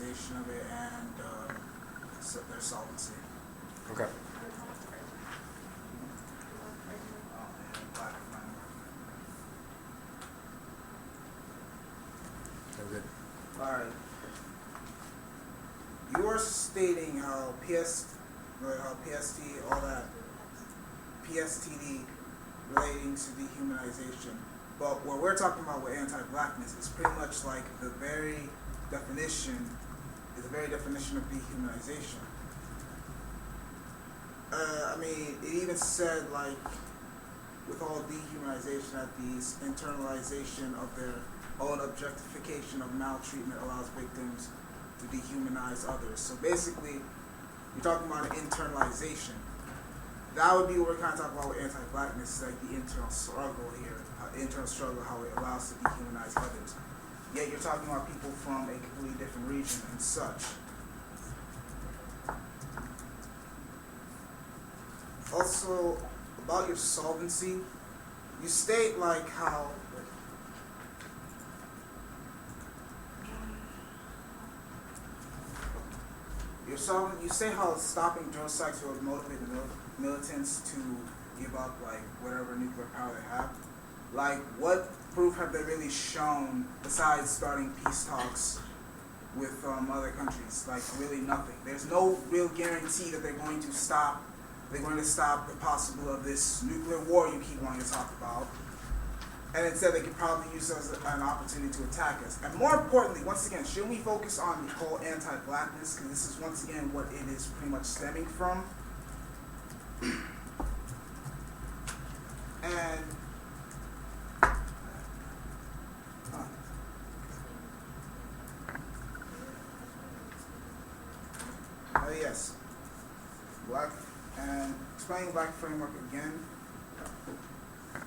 dehumanization of it and their solvency. Okay. And black framework. Very good. All right. You are stating how how PST, all that, PSTD relating to dehumanization. But what we're talking about with anti-blackness is pretty much like the very definition of dehumanization. I mean, it even said, like, with all dehumanization, that these internalization of their own objectification of maltreatment allows victims to dehumanize others. So basically, you're talking about an internalization. That would be what we're kind of talking about with anti-blackness, like the internal struggle here, how it allows to dehumanize others. Yet you're talking about people from a completely different region and such. Also, about your solvency, you state like how you say how stopping drone strikes will motivate the militants to give up like whatever nuclear power they have. Like, what proof have they really shown besides starting peace talks with other countries? Like, really nothing. There's no real guarantee that they're going to stop. They're going to stop the possible of this nuclear war you keep wanting to talk about. And instead, they could probably use it as an opportunity to attack us. And more importantly, once again, shouldn't we focus on the whole anti-blackness? Because this is once again what it is pretty much stemming from. And yes, black, and explaining black framework again.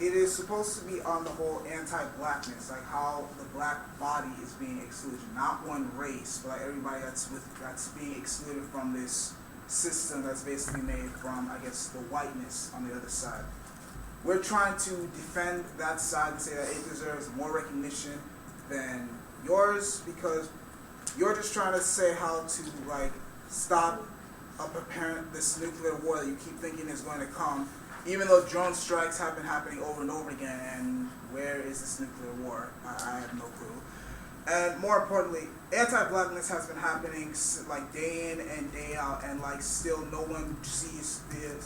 It is supposed to be on the whole anti-blackness, like how the black body is being excluded, not one race, but like everybody that's being excluded from this system that's basically made from, I guess, the whiteness on the other side. We're trying to defend that side and say that it deserves more recognition than yours, because you're just trying to say how to like stop this nuclear war that you keep thinking is going to come. Even though drone strikes have been happening over and over again, and where is this nuclear war? I have no clue. And more importantly, anti-blackness has been happening like day in and day out, and like still no one sees the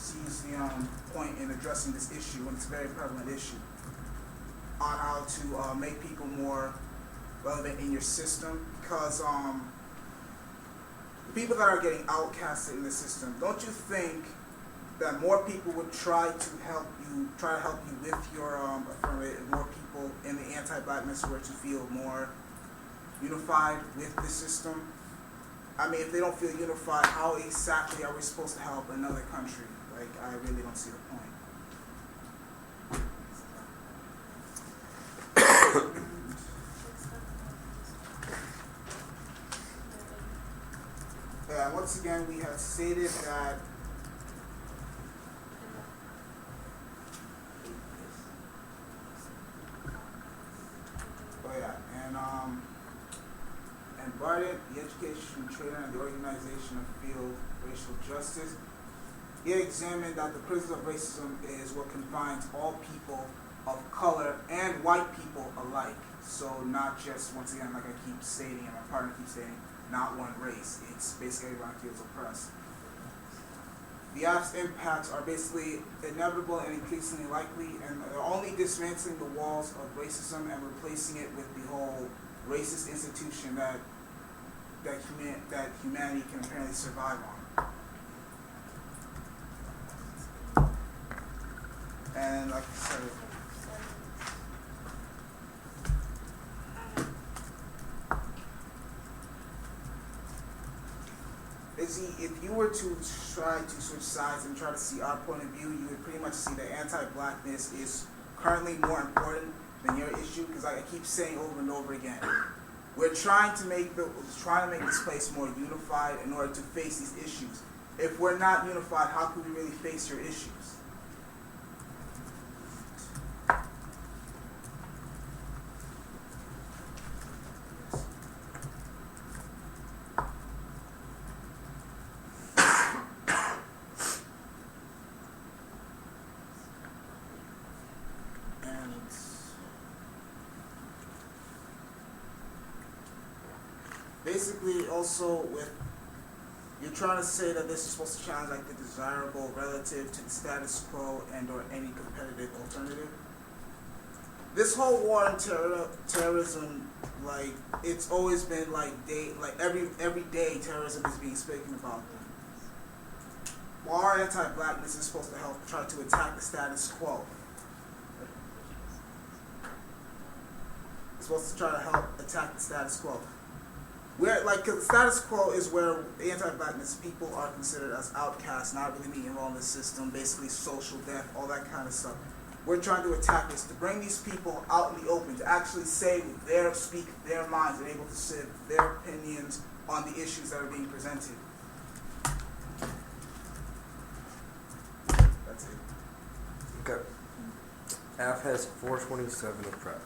point in addressing this issue, when it's a very prevalent issue, on how to make people more relevant in your system. Because the people that are getting outcasted in the system, don't you think that more people would try to help you with your affirmative, more people in the anti-blackness were to feel more unified with the system? I mean, if they don't feel unified, how exactly are we supposed to help another country? Like, I really don't see the point. Yeah, once again, we have stated that Barden, the Education Trainer, and the Organization of Field Racial Justice, he examined that the prison of racism is what confines all people of color and white people alike. So not just, once again, like I keep stating, and my partner keeps stating, not one race. It's basically everyone feels oppressed. The act's impacts are basically inevitable and increasingly likely, and they're only dismantling the walls of racism and replacing it with the whole racist institution that humanity can apparently survive on. And like I said, if you were to try to switch sides and try to see our point of view, you would pretty much see that anti-blackness is currently more important than your issue, because like I keep saying over and over again, we're trying to make this place more unified in order to face these issues. If we're not unified, how can we really face your issues? Basically, also with you're trying to say that this is supposed to challenge like the desirable relative to the status quo and or any competitive alternative. This whole war on terrorism, like it's always been like every day terrorism is being spoken about. War anti-blackness is supposed to help try to attack the status quo. It's supposed to try to help attack the status quo. Where, like, cause the status quo is where anti-blackness people are considered as outcasts, not really being involved in the system, basically social death, all that kind of stuff. We're trying to attack this, to bring these people out in the open, to actually speak their minds, and able to say their opinions on the issues that are being presented. Okay. F has 427 of prep.